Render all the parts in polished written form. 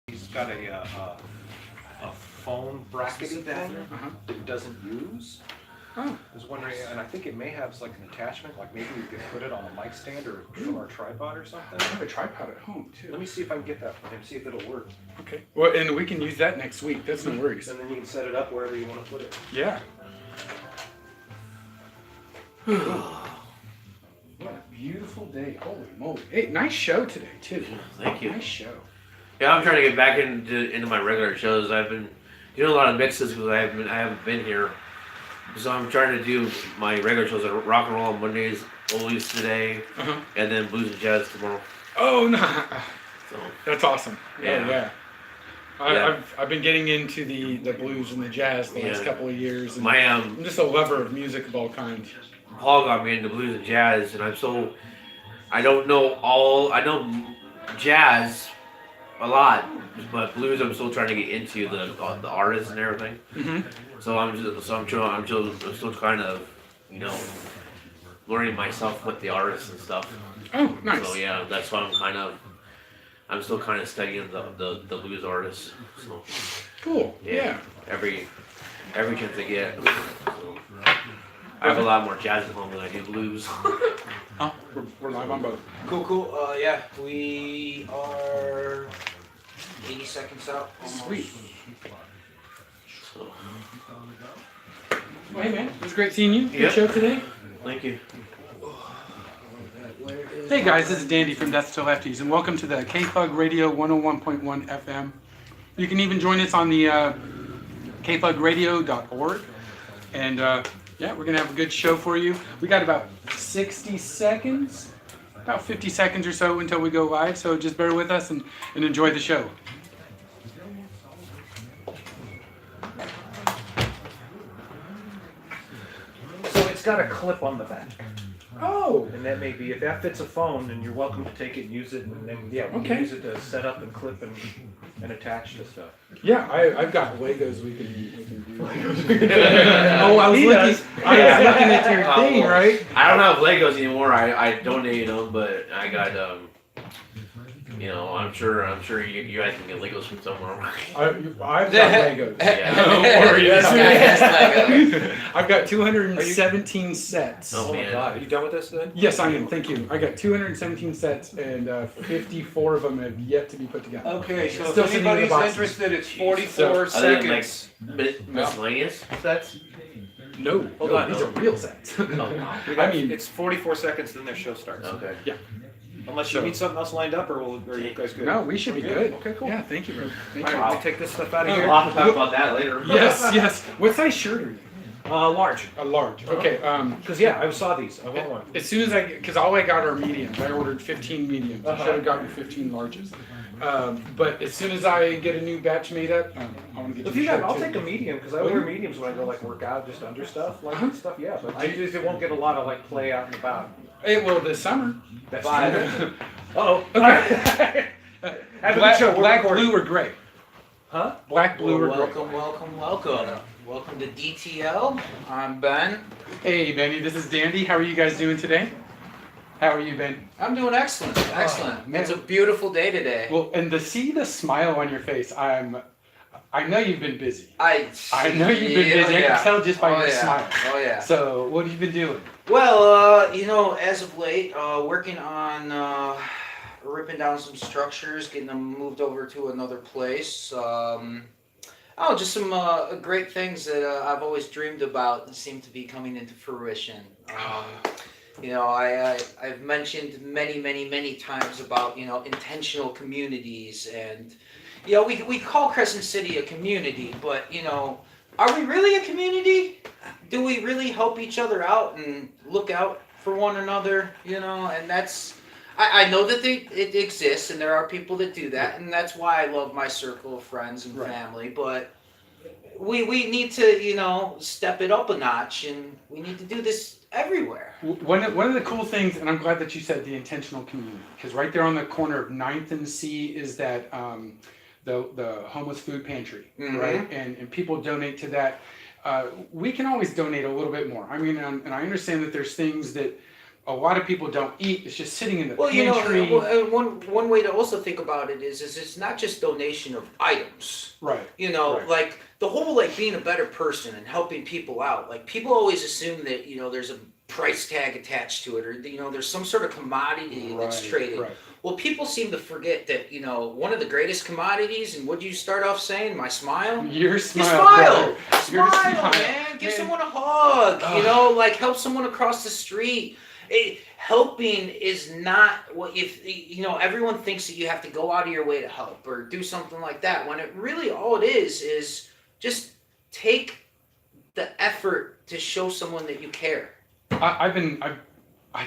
He's got a phone brackety thing that he doesn't use. Oh. I was wondering, and I think it may have like an attachment, like maybe we could put it on a mic stand or from our tripod or something. I have a tripod at home too. Let me see if I can get that for him, see if it'll work. Okay. Well, and we can use that next week. That's no worries. And then you can set it up wherever you want to put it. Yeah. What a beautiful day. Holy moly. Hey, nice show today, too. Thank you. Nice show. Yeah, I'm trying to get back into my regular shows. I've been doing a lot of mixes because I haven't been here. So I'm trying to do my regular shows like rock and roll on Mondays, oldies today, and then blues and jazz tomorrow. Oh, no. So That's awesome. Yeah. Oh, yeah. Yeah. I've been getting into the blues and the jazz the last couple of years. And my I'm just a lover of music of all kinds. Paul got me into blues and jazz, and I know jazz a lot, but blues I'm still trying to get into the artists and everything. So I'm still kind of learning myself with the artists and stuff. Oh, nice. So yeah, that's why I'm still kind of studying the blues artists. So Cool. Yeah. Every chance I get. So, I have a lot more jazz at home than I do blues. Oh, we're live on both. Cool. Yeah, we are 80 seconds out. Almost. Sweet. So, Well, hey, man. It was great seeing you. Good Yep. show today. thank you. Hey guys, this is Dandy from Death to Lefties, and welcome to the KFUG Radio 101.1 FM. You can even join us on the kfugradio.org. And yeah, we're going to have a good show for you. We got about 60 seconds, about 50 seconds or so until we go live, so just bear with us and enjoy the show. So it's got a clip on the back. Oh! And that may be, if that fits a phone, then you're welcome to take it and use it, and then, yeah, we Okay. can use it to set up and clip and attach to stuff. Yeah, I've got Legos we can do. Oh, I was looking at your thing, right? I don't have Legos anymore. I donated them, but I got I'm sure you guys can get Legos from somewhere. I've got Legos. Yeah. Don't worry. This guy has Legos. I've got 217 sets. Oh, Oh my man. god, are you done with this then? Yes, I am. Thank you. I got 217 sets, and 54 of them have yet to be put together. Okay, so Still if sitting in the anybody's boxes. interested, it's 44 Are they like seconds. miscellaneous sets? No, Hold no, on. these are real sets. I mean, it's 44 seconds, then their show starts. Okay. Unless you So- need something else lined up, or are you guys good? No, we should be We're good. Okay, cool. Yeah, thank you, bro. Thank All you. right, let me take this stuff out of We'll here. have to talk about that later. Yes. What size shirt are you? Large. A large. Okay. Because yeah, I saw these. I want one. As soon as because all I got are mediums. I ordered 15 mediums. I should have gotten 15 larges. But as soon as I get a new batch made up, I want to get If you you a have, shirt I'll too. take a medium because I wear mediums when I go like work out, just under stuff, like stuff. Yeah, but I usually won't get a lot of like play out and about. Hey, well, this summer. That's Fine. Uh-oh. Okay. Have a good show. We're Black, recording. blue, or gray? Huh? Black, blue, or gray? Welcome. Welcome to DTL. I'm Ben. Hey, Benny, this is Dandy. How are you guys doing today? How are you, Ben? I'm doing excellent. Excellent. man. It's a beautiful day today. Well, and to see the smile on your face, I know you've been busy. I know you've been busy. I can tell just by your yeah. smile. Oh yeah. So, what have you been doing? Well, as of late, working on ripping down some structures, getting them moved over to another place. Just some great things that I've always dreamed about and seem to be coming into fruition. I've mentioned many times about intentional communities, and we call Crescent City a community, but are we really a community? Do we really help each other out and look out for one another? And that's, I know that it exists and there are people that do that, and that's why I love my circle of friends and family, but we need to, step it up a notch, and we need to do this everywhere. One of the cool things, and I'm glad that you said the intentional community, because right there on the corner of 9th and C is that the homeless food pantry, right? And people donate to that. We can always donate a little bit more. I mean, and I understand that there's things that a lot of people don't eat. It's just sitting in the Well, pantry. one way to also think about it is it's not just donation of items. Right. Right. Like the whole like being a better person and helping people out. Like people always assume that there's a price tag attached to it, or there's some sort of commodity that's traded. Right. Well, people seem to forget that one of the greatest commodities. And what did you start off saying? My smile. Your smile. Smile, Your smile, man. Give someone a hug. Like help someone across the street. Helping is not what if everyone thinks that you have to go out of your way to help or do something like that, when it really all it is just take the effort to show someone that you care. I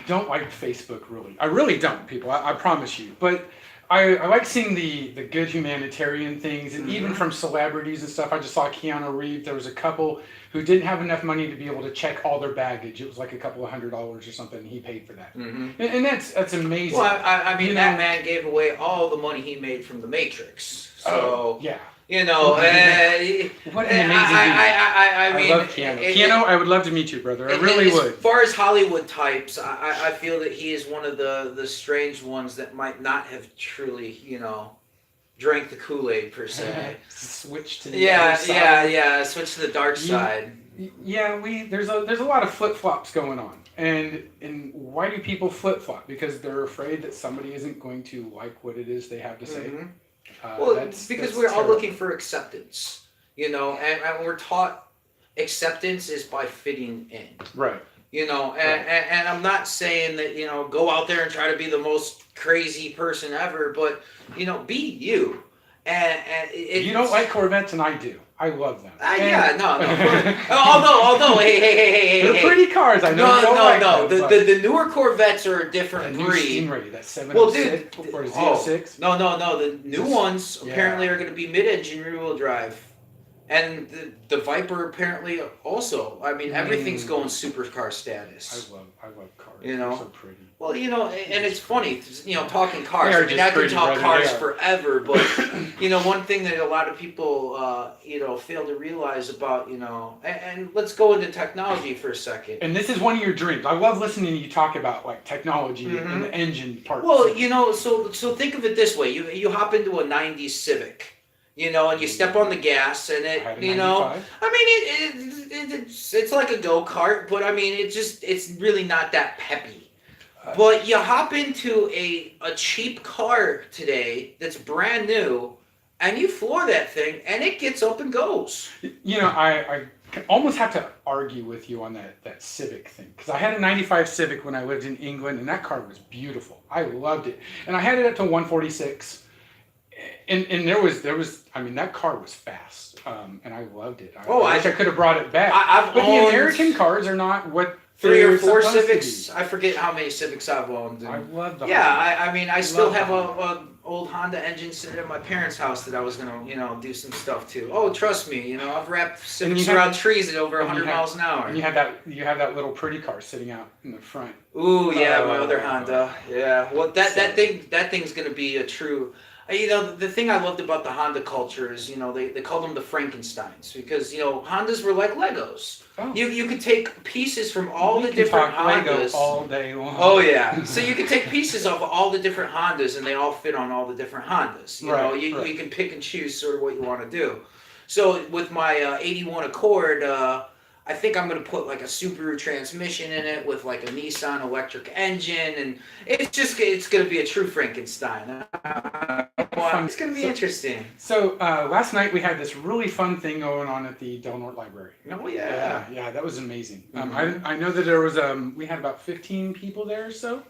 don't like Facebook really. I really don't, people. I promise you. But I like seeing the good humanitarian things, and even from celebrities and stuff. I just saw Keanu Reeves. There was a couple who didn't have enough money to be able to check all their baggage. It was like a couple of $100 or something, and he paid for that. And that's amazing. Well, I mean, that man gave away all the money he made from The Matrix. So, yeah. What an amazing dude. I mean, I love Keanu. Keanu, I would love to meet you, brother. I really would. As far as Hollywood types, I feel that he is one of the strange ones that might not have truly, drank the Kool-Aid per se. Switch to the other side. Yeah. Switch to the dark side. Yeah, there's a lot of flip-flops going on. And why do people flip-flop? Because they're afraid that somebody isn't going to like what it is they have to say. Because we're all looking for acceptance, and we're taught acceptance is by fitting in. Right. And I'm not saying that, go out there and try to be the most crazy person ever, but, be you. And you don't like Corvettes, and I do. I love them. No. Although, hey. They're pretty cars. I know. No. The newer Corvettes are a different breed. Stingray, that 706 or Z06. No. The new ones apparently are going to be mid-engine rear-wheel drive. And the Viper apparently also. I mean, everything's going supercar status. I love cars. They're so pretty. Well, and it's funny, talking cars. I mean, I could talk cars forever, but one thing that a lot of people, fail to realize about, and let's go into technology for a second. And this is one of your dreams. I love listening to you talk about like technology and the engine part. Well, so think of it this way: you hop into a '90s Civic. And you step on the gas, and it, I mean, it's like a go-kart, but I mean, it's really not that peppy. But you hop into a cheap car today that's brand new, and you floor that thing, and it gets up and goes. I almost have to argue with you on that Civic thing, because I had a '95 Civic when I lived in England, and that car was beautiful. I loved it, and I had it up to 146. And there was that car was fast, and I loved it. I wish I could have brought it back. But the American cars are not what 3 or 4 Civics. I forget how many Civics I've owned. I love them. Yeah, I mean, I still have a old Honda engine sitting at my parents' house that I was gonna, do some stuff to. Oh, trust me, I've wrapped Civics around trees at over 100 miles an hour. And you have that little pretty car sitting out in the front. Ooh, yeah, my other Honda. Yeah, well, that thing's gonna be a true. The thing I loved about the Honda culture is, they called them the Frankensteins, because, Hondas were like Legos. Oh. You could take pieces from all the different Hondas. Lego all day long. Oh, yeah. So you could take pieces of all the different Hondas, and they all fit on all the different Hondas. You can pick and choose sort of what you want to do. So with my 81 Accord, I think I'm going to put like a Subaru transmission in it with like a Nissan electric engine, and it's going to be a true Frankenstein. It's going to be interesting. So last night we had this really fun thing going on at the Del Norte Library. Oh, yeah. Yeah, that was amazing. I know that there was, we had about 15 people there or so.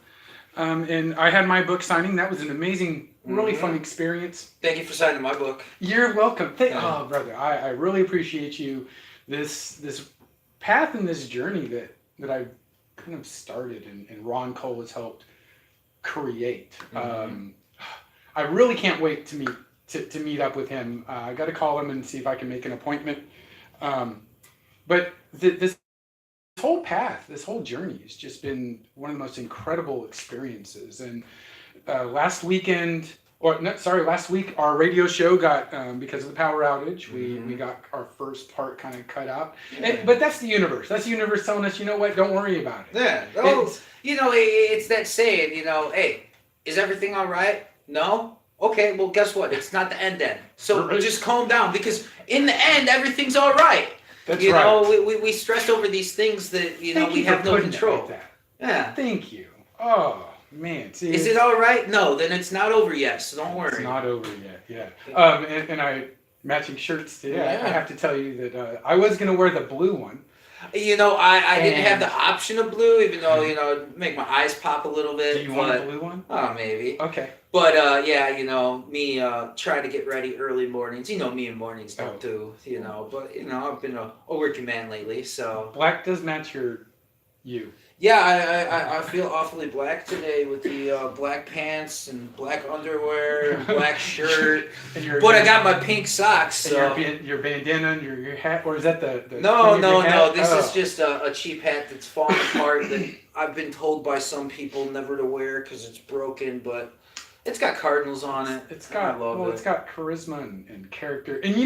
And I had my book signing. That was an amazing, really fun experience. Thank you for signing my book. You're welcome. Oh, brother, I really appreciate you. This path and this journey that I kind of started and Ron Cole has helped create. I really can't wait to meet up with him. I got to call him and see if I can make an appointment. But this whole path, this whole journey has just been one of the most incredible experiences. And last weekend, last week our radio show got because of the power outage, we got our first part kind of cut out. But that's the universe. That's the universe telling us, you know what? Don't worry about it. Yeah. Oh, it's that saying. Hey, is everything all right? No. Okay. Well, guess what? It's not the end then. So just calm down, because in the end, everything's all right. That's right. We stress over these things that we have no control. Yeah. Thank you. Oh. Man, see, is it all right? No, then it's not over yet, so don't worry. It's not over yet, yeah. And I matching shirts today. Yeah. I have to tell you that I was gonna wear the blue one. I didn't have the option of blue, even though it'd make my eyes pop a little bit. Do you want the blue one? Oh, maybe. Okay. But me trying to get ready early mornings. Me in mornings don't do. But I've been a working man lately, so. Black does match you. Yeah, I feel awfully black today with the black pants and black underwear and black shirt. But I got my pink socks. So. And your bandana and your hat, or is that the No. This is just a cheap hat that's falling apart that I've been told by some people never to wear because it's broken, but it's got cardinals on it. It's got charisma and character. And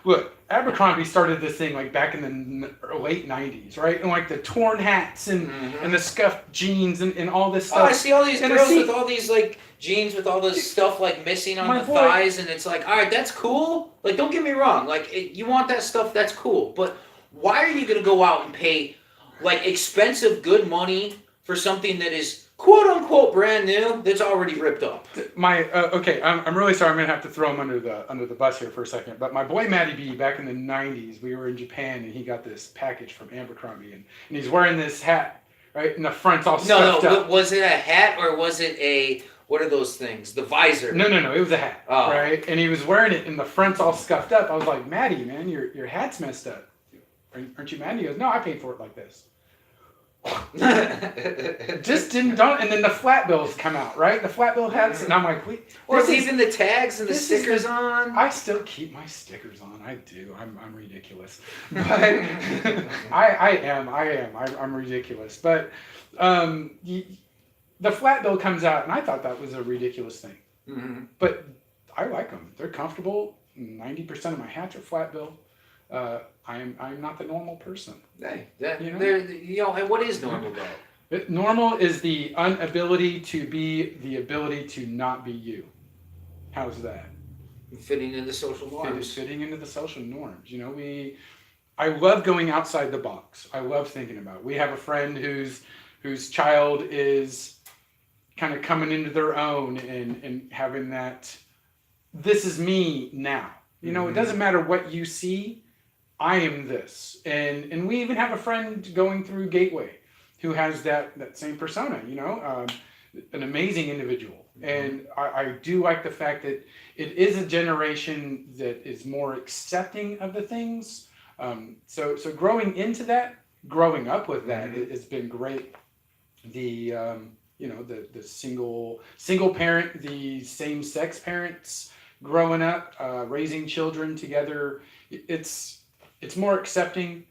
look, Abercrombie started this thing like back in the late 90s, right? And like the torn hats and the scuffed jeans and all this stuff. Oh, I see all these girls with all these like jeans with all this stuff like missing on the thighs, and it's like, all right, that's cool. Like, don't get me wrong. Like, you want that stuff, that's cool. But why are you going to go out and pay like expensive, good money for something that is quote unquote brand new that's already ripped up? I'm really sorry. I'm gonna have to throw him under the bus here for a second. But my boy Matty B, back in the '90s, we were in Japan and he got this package from Abercrombie and he's wearing this hat, right? And the front's all stuffed up. Was it a hat or was it what are those things? The visor? No. It was a hat, right? And he was wearing it and the front's all scuffed up. I was like, Matty, man, your hat's messed up. Aren't you mad? He goes, no, I paid for it like this. Just don't, and then the flat bills come out, right? The flat bill hats, and I'm like, wait. Or leaving the tags and the stickers on. I still keep my stickers on. I do. I'm ridiculous, but I'm ridiculous. But the flat bill comes out, and I thought that was a ridiculous thing. Mm-hmm. But I like them. They're comfortable. 90% of my hats are flat bill. I'm not the normal person. Hey, and what is normal though? Normal is the inability to be the ability to not be you. How's that? Fitting into social norms. Fitting into the social norms. I love going outside the box. I love thinking about it. We have a friend whose child is kind of coming into their own and having that. This is me now. It doesn't matter what you see. I am this. And we even have a friend going through Gateway who has that same persona, an amazing individual. And I do like the fact that it is a generation that is more accepting of the things. So growing up with that, it's been great. The single parent, the same sex parents growing up, raising children together, it's more accepting.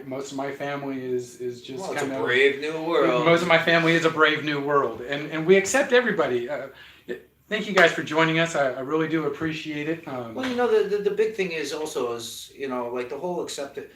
Most of my family is just kind of a brave new world. Most of my family is a brave new world, and we accept everybody. Thank you guys for joining us. I really do appreciate it. The big thing is also like the whole acceptance.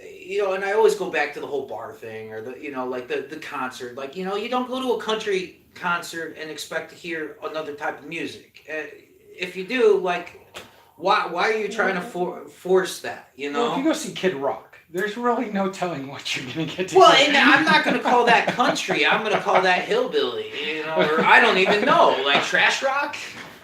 And I always go back to the whole bar thing or the concert. Like, you don't go to a country concert and expect to hear another type of music. If you do, like, why are you trying to force that? Well, if you go see Kid Rock, there's really no telling what you're gonna get to. Well, and I'm not gonna call that country. I'm gonna call that hillbilly. Or I don't even know, like trash rock.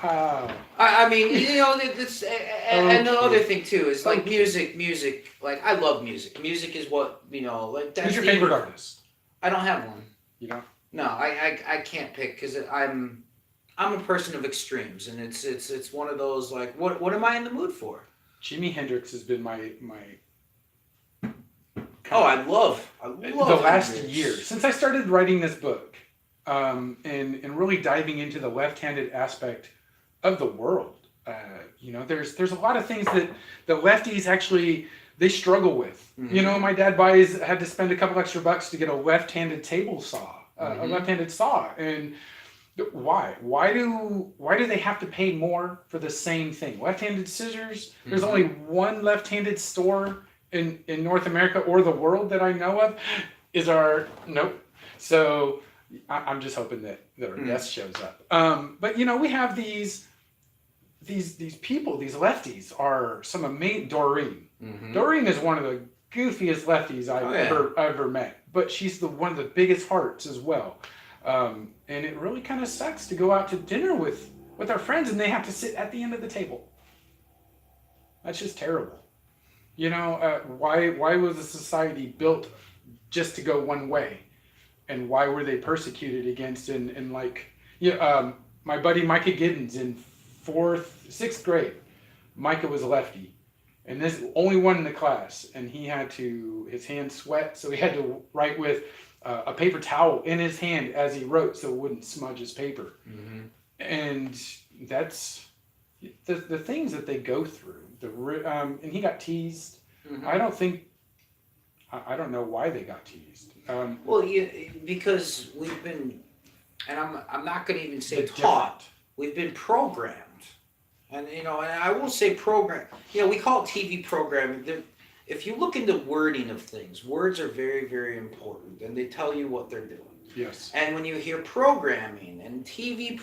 I mean, it's and the other thing too is like music. Like, I love music. Music is what like. That's Who's your favorite artist? I don't have one. You don't? No, I can't pick because I'm a person of extremes, and it's one of those like what am I in the mood for? Jimi Hendrix has been my. I love the last year since I started writing this book, and really diving into the left-handed aspect of the world. There's a lot of things that the lefties actually they struggle with. Mm-hmm. My dad had to spend a couple extra bucks to get a left-handed table saw, a left-handed saw, and Why? Why do they have to pay more for the same thing? Left-handed scissors. There's only one left-handed store in North America or the world that I know of. Nope. So I'm just hoping that our guest shows up. But we have these people, these lefties are some amazing. Doreen. Doreen is one of the goofiest lefties I've ever met, but she's one of the biggest hearts as well. And it really kind of sucks to go out to dinner with our friends and they have to sit at the end of the table. That's just terrible. Why was the society built just to go one way? And why were they persecuted against my buddy Micah Giddens in 6th grade. Micah was a lefty. And this only one in the class. And his hands sweat, so he had to write with a paper towel in his hand as he wrote so it wouldn't smudge his paper. And that's the things that they go through. And he got teased. I don't know why they got teased. Because we've been, and I'm not going to even say taught. We've been programmed, and and I will say program. We call it TV programming. If you look into wording of things, words are very, very important, and they tell you what they're doing. Yes. And when you hear programming and TV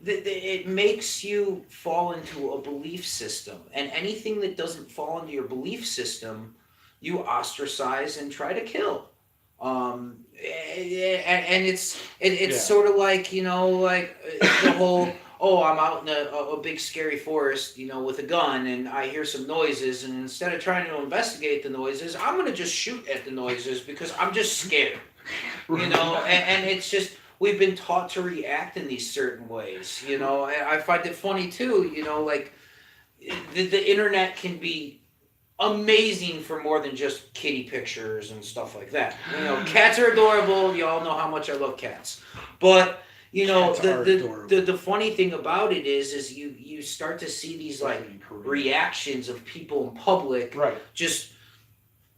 it makes you fall into a belief system, and anything that doesn't fall into your belief system, you ostracize and try to kill. And it's sort of like the whole I'm out in a big scary forest with a gun and I hear some noises, and instead of trying to investigate the noises, I'm gonna just shoot at the noises because I'm just scared. And it's just we've been taught to react in these certain ways. And I find it funny too. The internet can be amazing for more than just kitty pictures and stuff like that. Cats are adorable. You all know how much I love cats. But the funny thing about it is you start to see these reactions of people in public. Right. Just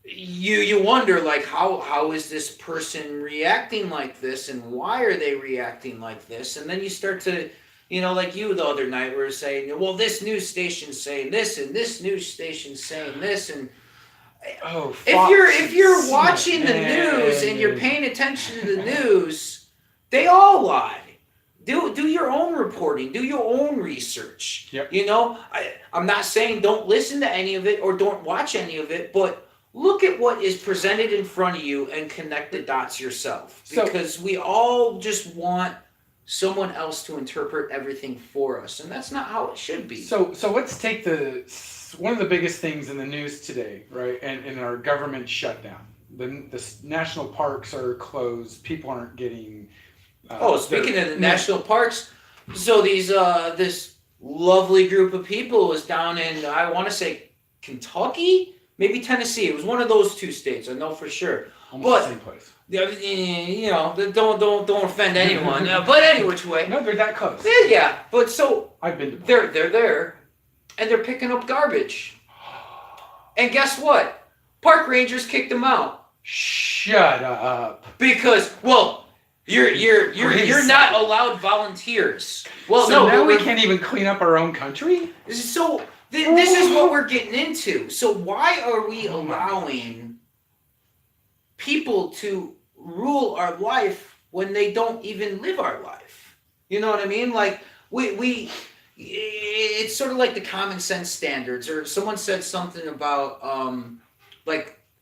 you wonder how is this person reacting like this, and why are they reacting like this? And then you start to like you the other night were saying, well, this news station's saying this, and this news station's saying this, and if you're watching the news and you're paying attention to the news, they all lie. Do your own reporting, do your own research. Yep. I'm not saying don't listen to any of it or don't watch any of it, but look at what is presented in front of you and connect the dots yourself. Because we all just want someone else to interpret everything for us, and that's not how it should be. So let's take one of the biggest things in the news today, right? And in our government shutdown, the national parks are closed. People aren't getting. Speaking of the national parks, so these this lovely group of people was down in I want to say Kentucky, maybe Tennessee. It was one of those two states. I know for sure. Almost the same place. Don't offend anyone. But any which way. No, they're that close. Yeah, but so I've been to they're there, and they're picking up garbage. And guess what? Park rangers kicked them out. Shut up. Because you're not allowed volunteers. Well, so now we can't even clean up our own country. So this is what we're getting into. So why are we allowing people to rule our life when they don't even live our life? You know what I mean? It's sort of like the common sense standards, or someone said something about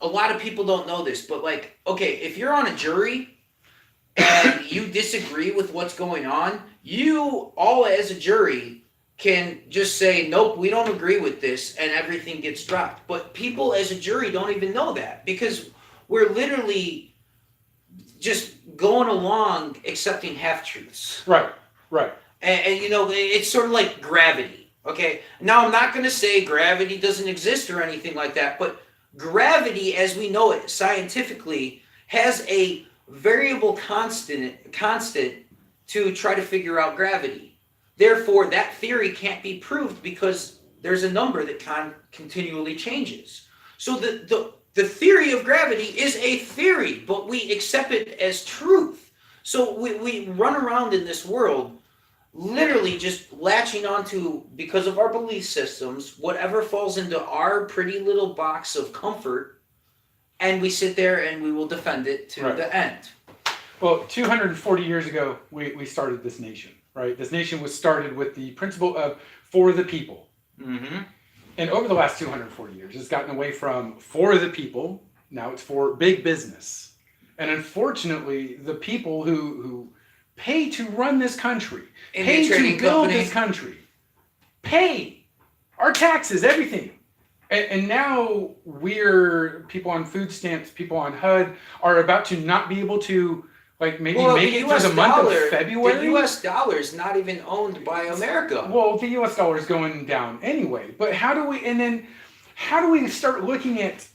a lot of people don't know this, but if you're on a jury and you disagree with what's going on, you all as a jury can just say, nope, we don't agree with this, and everything gets dropped. But people as a jury don't even know that, because we're literally just going along accepting half-truths. Right. And it's sort of like gravity, okay? Now, I'm not going to say gravity doesn't exist or anything like that, but gravity, as we know it scientifically, has a variable constant to try to figure out gravity. Therefore, that theory can't be proved because there's a number that continually changes. So the theory of gravity is a theory, but we accept it as truth. So we run around in this world literally just latching onto, because of our belief systems, whatever falls into our pretty little box of comfort, and we sit there and we will defend it to Right. the end. Well, 240 years ago, we started this nation, right? This nation was started with the principle of for the people. Mm-hmm. And over the last 240 years, it's gotten away from for the people. Now it's for big business. And unfortunately, the people who pay to run this country, pay to build this country, pay our taxes, everything. And now people on food stamps, people on HUD are about to not be able to make it through the month of February. The U.S. dollar is not even owned by America. Well, the U.S. dollar is going down anyway. But how do we start looking at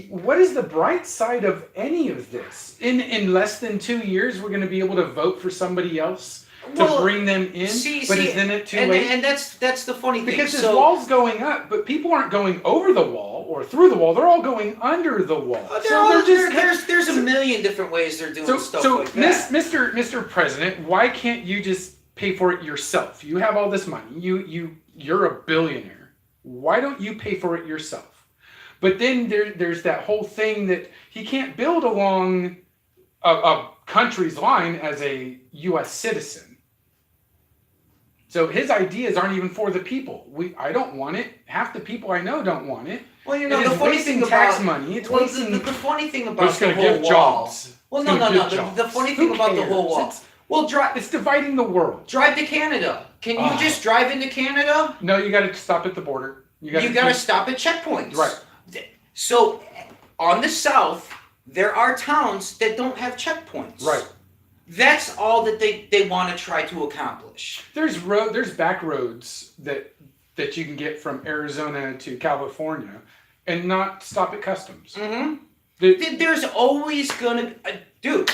what is the bright side of any of this? In less than 2 years, we're going to be able to vote for somebody else to bring them in. But isn't it too late? And that's the funny thing. Because this wall's going up, but people aren't going over the wall or through the wall. They're all going under the wall. There's a million different ways they're doing stuff like that. Mr. President, why can't you just pay for it yourself? You have all this money. You're a billionaire. Why don't you pay for it yourself? But then there's that whole thing that he can't build along a country's line as a U.S. citizen. So his ideas aren't even for the people. I don't want it. Half the people I know don't want it. Well, the funny thing about tax money. It's wasting. The funny thing about the whole wall. Jobs. Well, no. The funny thing about the whole wall. It's dividing the world. Drive to Canada. Can you just drive into Canada? No, you got to stop at the border. You got to stop at checkpoints. Right. So, on the south, there are towns that don't have checkpoints. Right. That's all that they want to try to accomplish. There's back roads that you can get from Arizona to California and not stop at customs. Mm-hmm. There's always gonna, dude.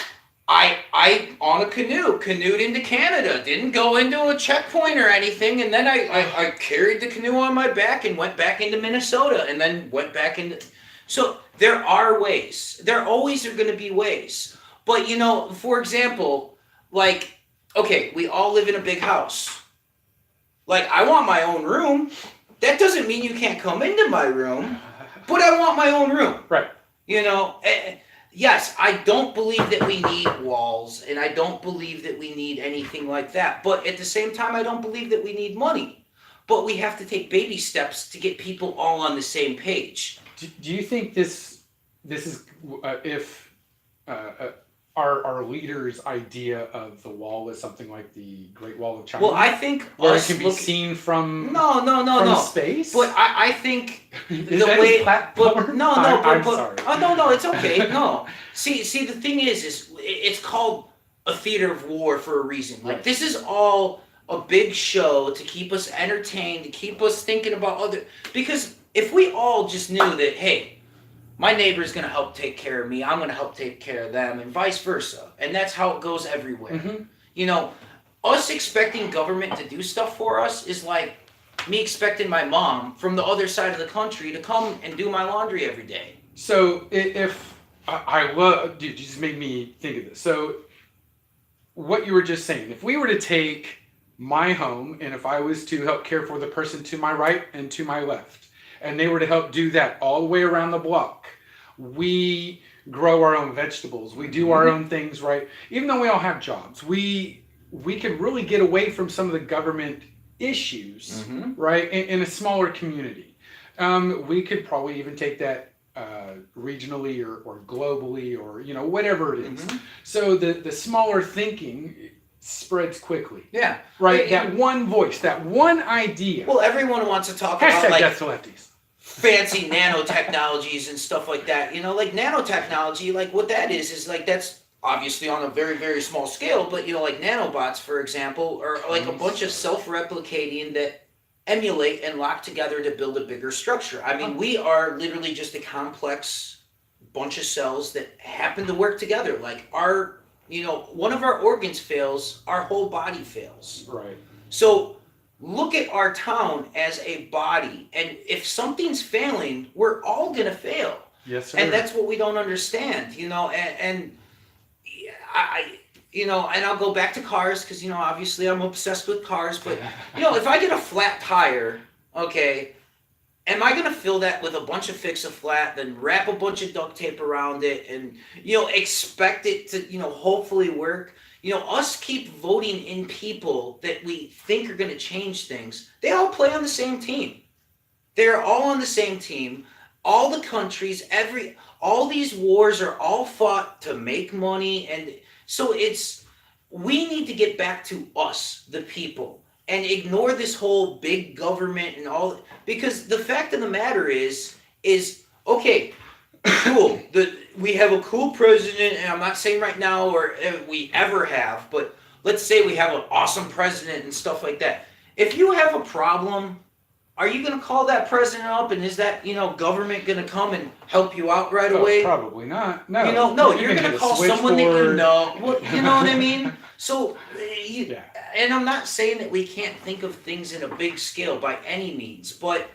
I on a canoed into Canada. Didn't go into a checkpoint or anything, and then I carried the canoe on my back and went back into Minnesota, and then went back into. So there are ways. There always are going to be ways. But for example, okay, we all live in a big house. I want my own room. That doesn't mean you can't come into my room, but I want my own room. Right. Yes, I don't believe that we need walls, and I don't believe that we need anything like that. But at the same time, I don't believe that we need money. But we have to take baby steps to get people all on the same page. Do you think this is if our leader's idea of the wall was something like the Great Wall of China? Well, I think where it can be seen from space. But I think is that his platform? I'm sorry. Oh no, it's okay. No, see, the thing is it's called a theater of war for a reason. This is all a big show to keep us entertained, to keep us thinking about because if we all just knew that, hey, my neighbor's going to help take care of me, I'm going to help take care of them, and vice versa. And that's how it goes everywhere. Mm-hmm. Us expecting government to do stuff for us is like me expecting my mom from the other side of the country to come and do my laundry every day. So if I love, dude, you just made me think of this. So what you were just saying, if we were to take my home and if I was to help care for the person to my right and to my left, and they were to help do that all the way around the block, we grow our own vegetables, we do our own things, right? Even though we all have jobs, we could really get away from some of the government issues, right, in a smaller community. We could probably even take that regionally or globally or whatever it is. So the smaller thinking spreads quickly. Yeah. Right? That one voice, that one idea. Well, everyone wants to talk about death to lefties. Fancy nanotechnologies and stuff like that. Nanotechnology, what that is that's obviously on a very, very small scale, but nanobots, for example, are a bunch of self-replicating that emulate and lock together to build a bigger structure. I mean, we are literally just a complex bunch of cells that happen to work together. One of our organs fails, our whole body fails. Right. So look at our town as a body, and if something's failing, we're all gonna fail. Yes, sir. And that's what we don't understand, and and I'll go back to cars because, obviously I'm obsessed with cars. But, if I get a flat tire, okay, am I going to fill that with a bunch of Fix-A-Flat, then wrap a bunch of duct tape around it and, expect it to, hopefully work? Us keep voting in people that we think are going to change things. They all play on the same team. They're all on the same team. All the countries, all these wars are all fought to make money. And so we need to get back to us, the people, and ignore this whole big government and all, because the fact of the matter is okay, cool. We have a cool president, and I'm not saying right now or we ever have, but let's say we have an awesome president and stuff like that. If you have a problem, are you going to call that president up, and is that, government going to come and help you out right away? Probably not. No. No, you're going to call someone that you know. Well, you know what I mean? So, and I'm not saying that we can't think of things in a big scale by any means, but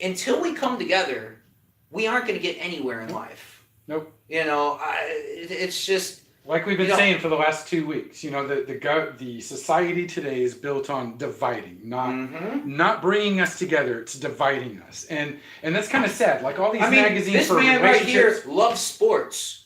until we come together, we aren't going to get anywhere in life. Nope. It's just... Like we've been saying for the last 2 weeks, the society today is built on dividing, not bringing us together. It's dividing us, and that's kind of sad. Like all these magazines this for man right here loves sports.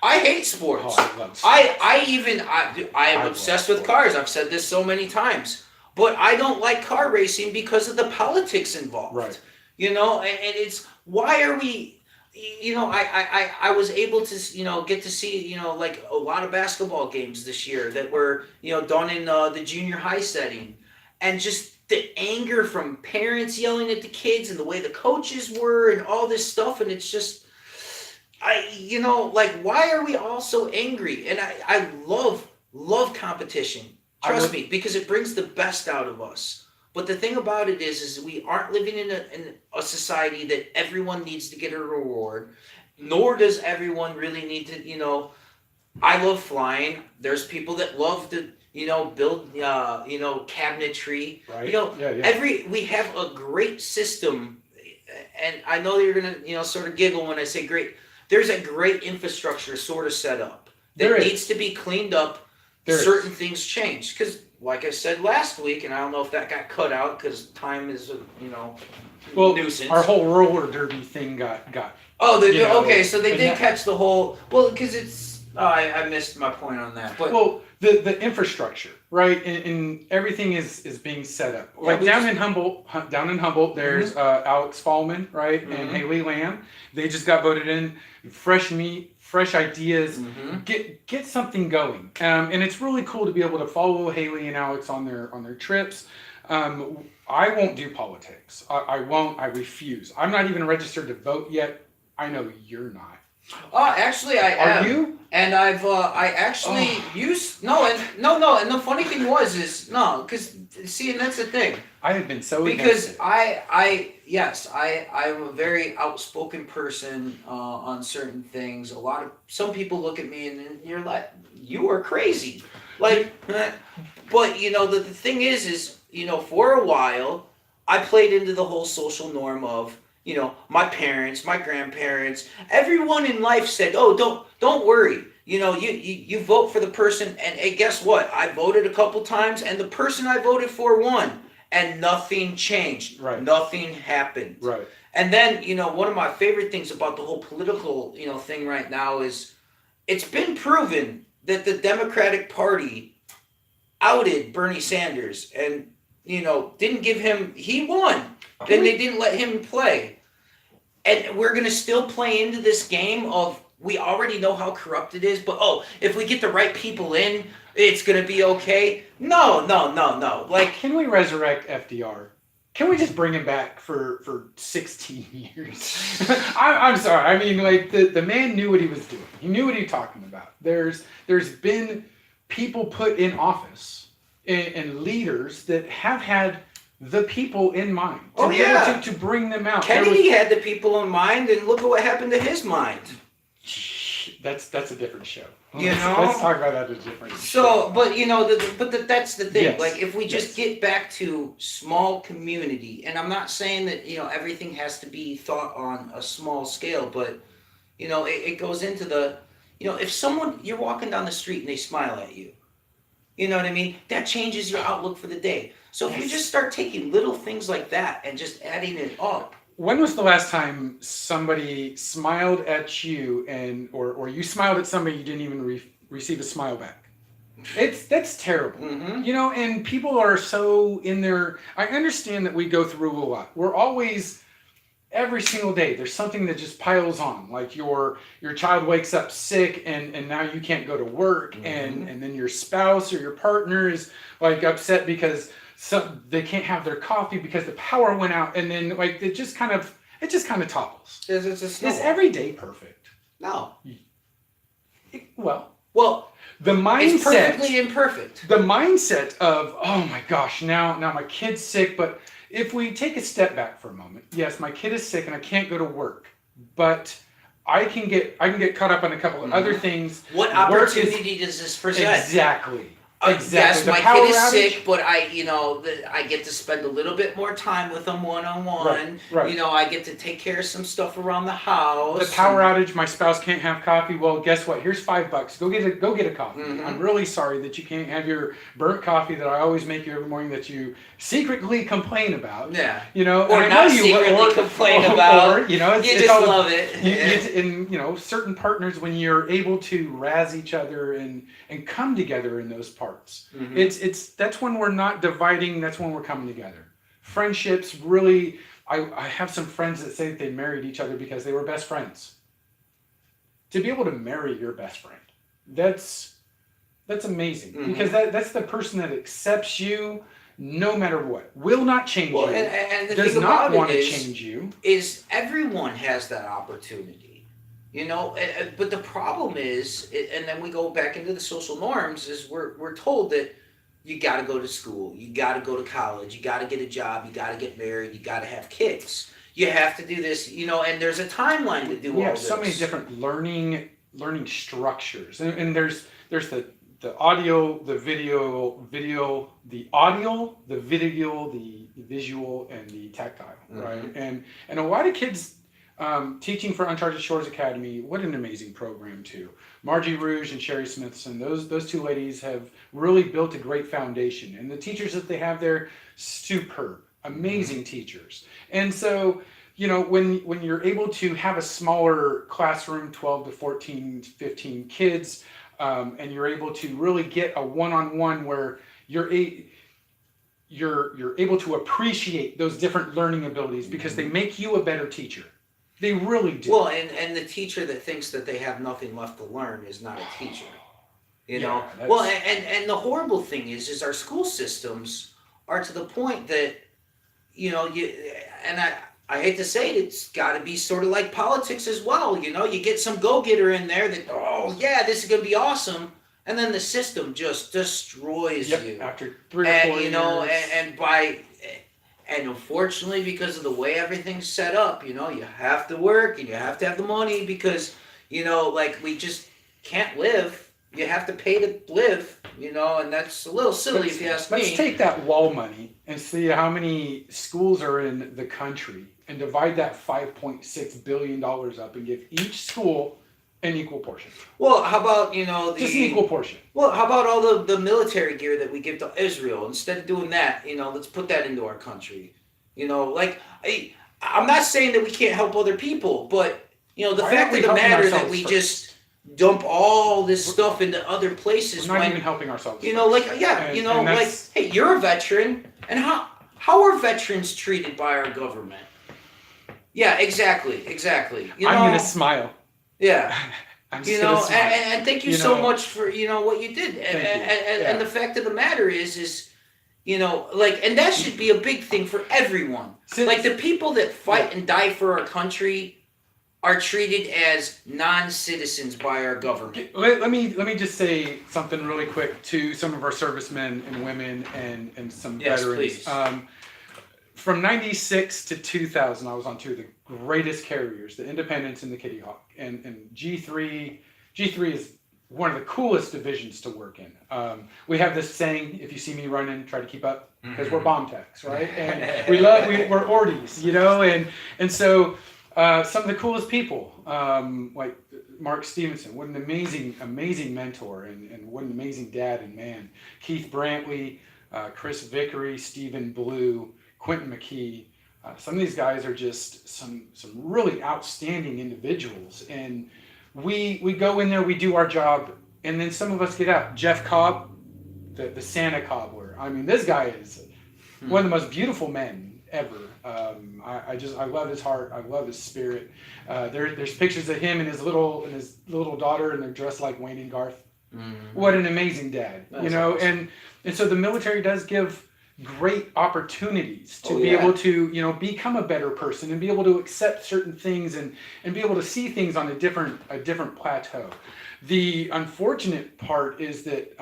I hate sports. Oh, I love sports. I am obsessed with cars. I've said this so many times, but I don't like car racing because of the politics involved. Right. And it's, why are we? I was able to, get to see, like a lot of basketball games this year that were, done in the junior high setting. And just the anger from parents yelling at the kids and the way the coaches were and all this stuff. And it's just, why are we all so angry? And I love competition. Trust me, because it brings the best out of us. But the thing about it is we aren't living in a society that everyone needs to get a reward, nor does everyone really need to, I love flying. There's people that love to, build, cabinetry. Right. We have a great system, and I know you're going to, sort of giggle when I say great. There's a great infrastructure sort of set up that needs to be cleaned up. Certain things change because, like I said last week, and I don't know if that got cut out because time is nuisance. Our whole roller derby thing got. Oh, okay. So they did catch the whole. Well, because it's. I missed my point on that. But the infrastructure, right, and everything is being set up. Like down in Humboldt, there's Alex Fallman, right, and Haley Lamb. They just got voted in. Fresh meat, fresh ideas. Get something going. And it's really cool to be able to follow Haley and Alex on their trips. I won't do politics. I won't. I refuse. I'm not even registered to vote yet. I know you're not. Actually, I am. Are you? And I actually used and the funny thing is because see, and that's the thing. I have been so because I'm a very outspoken person on certain things. Some people look at me and you're like, you are crazy, like. But the thing is for a while I played into the whole social norm of. My parents, my grandparents, everyone in life said, "Oh, don't worry. You vote for the person." And hey, guess what? I voted a couple times, and the person I voted for won, and nothing changed. Right. Nothing happened. Right. And then one of my favorite things about the whole political thing right now is it's been proven that the Democratic Party outed Bernie Sanders and didn't give him. He won. Then they didn't let him play. And we're going to still play into this game of we already know how corrupt it is, but if we get the right people in, it's going to be okay. No. Like, can we resurrect FDR? Can we just bring him back for 16 years? I'm sorry. I mean, like the man knew what he was doing. He knew what he was talking about. There's been people put in office and leaders that have had the people in mind to bring them out. Kennedy had the people in mind, and look at what happened to his mind. That's a different show. Let's talk about that a different show. So, but that's the thing. Yes. Like, if we just get back to small community, and I'm not saying that everything has to be thought on a small scale, but it goes into the if someone you're walking down the street and they smile at you, You know what I mean? That changes your outlook for the day. So if you just start taking little things like that and just adding it up. When was the last time somebody smiled at you or you smiled at somebody you didn't even receive a smile back? That's terrible. Mm-hmm. You know, and people are so in their, I understand that we go through a lot. We're always, every single day, there's something that just piles on. Like your child wakes up sick and now you can't go to work, and then your spouse or your partner is like upset because they can't have their coffee because the power went out, and then like it just kind of topples. Is every day perfect? No. Well, the mindset. It's perfectly imperfect. The mindset of, oh my gosh, now my kid's sick, but if we take a step back for a moment, yes, my kid is sick and I can't go to work, but I can get caught up on a couple of other things. What opportunity does this present? Exactly. Yes, The my power kid is outage. sick, but I get to spend a little bit more time with them one-on-one. Right. You know, I get to take care of some stuff around the house. The power outage, my spouse can't have coffee. Well, guess what? Here's $5. Go get a coffee. Mhm. I'm really sorry that you can't have your burnt coffee that I always make you every morning that you secretly complain about. Yeah. You know, Or and I know not secretly complain about. Or, you know, You it's just all, love it. and you know, certain partners, when you're able to razz each other and come together in those parts, Mhm. that's when we're not dividing. That's when we're coming together. Friendships really. I have some friends that say that they married each other because they were best friends. To be able to marry your best friend, that's amazing, because that's the person that accepts you no matter what, will not change Well, you, and the does thing not about want it to is, change you. is everyone has that opportunity, you know. But the problem is, and then we go back into the social norms, is we're told that you got to go to school, you got to go to college, you got to get a job, you got to get married, you got to have kids, you have to do this, you know, and there's a timeline to do We all have this. so many different learning structures, and there's the audio, the video, the audio, the video, the visual, and the tactile, right? And a lot of kids teaching for Uncharted Shores Academy. What an amazing program too. Margie Rouge and Sherry Smithson. Those two ladies have really built a great foundation, and the teachers that they have there, superb, amazing teachers. And so, you know, when you're able to have a smaller classroom, 12 to 14, 15 kids, and you're able to really get a one-on-one where you're able to appreciate those different learning abilities, because they make you a better teacher. They really do. Well, and the teacher that thinks that they have nothing left to learn is not a teacher. You know? Well, and the horrible thing is our school systems are to the point that, you know, I hate to say it, it's got to be sort of like politics as well. You know, you get some go-getter in there that, oh yeah, this is going to be awesome, and then the system just destroys you after 3 or 4 years. You know, and unfortunately, because of the way everything's set up, you know, you have to work and you have to have the money, because, you know, like, we just can't live. You have to pay to live, you know, and that's a little silly if you ask me. Let's take that wall money and see how many schools are in the country and divide that $5.6 billion up and give each school an equal portion. Well, how about, you know, just an equal portion. Well, how about all the military gear that we give to Israel? Instead of doing that, you know, let's put that into our country. You know, like, I'm not saying that we can't help other people, but, you know, the fact of the matter that we just dump all this stuff into other places. We're not even helping ourselves. You know, like, you know, like, hey, you're a veteran, and how are veterans treated by our government? Yeah, exactly. You know, I'm gonna smile. Yeah. I'm you know, and thank you so much for, you know, what you did. And the fact of the matter is, you know, like, and that should be a big thing for everyone. Like, the people that fight and die for our country are treated as non-citizens by our government. Let me just say something really quick to some of our servicemen and women and some veterans. Please. From 96 to 2000, I was on two of the greatest carriers, the Independence and the Kitty Hawk. And G3 is one of the coolest divisions to work in. We have this saying, if you see me running, try to keep up, because we're bomb techs, right? And we're ordies, you know? And so some of the coolest people, like Mark Stevenson, what an amazing mentor, and what an amazing dad and man. Keith Brantley, Chris Vickery, Stephen Blue, Quentin McKee. Some of these guys are just some really outstanding individuals, and we go in there, we do our job, and then some of us get out. Jeff Cobb, the Santa cobbler. I mean, this guy is one of the most beautiful men ever. I love his heart. I love his spirit. There's pictures of him and his little daughter, and they're dressed like Wayne and Garth. What an amazing dad, That's you know. awesome. And so the military does give great opportunities to be able to, you know, become a better person and be able to accept certain things and be able to see things on a different plateau. The unfortunate part is that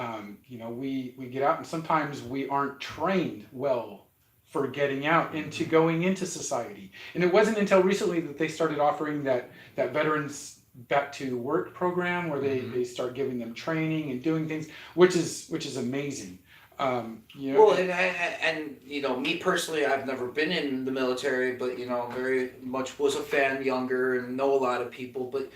you know, we get out and sometimes we aren't trained well for getting out into going into society. And it wasn't until recently that they started offering that Veterans Back to Work program, where they start giving them training and doing things, which is amazing. You know, Well, and you know, me personally, I've never been in the military, but you know, very much was a fan younger and know a lot of people. But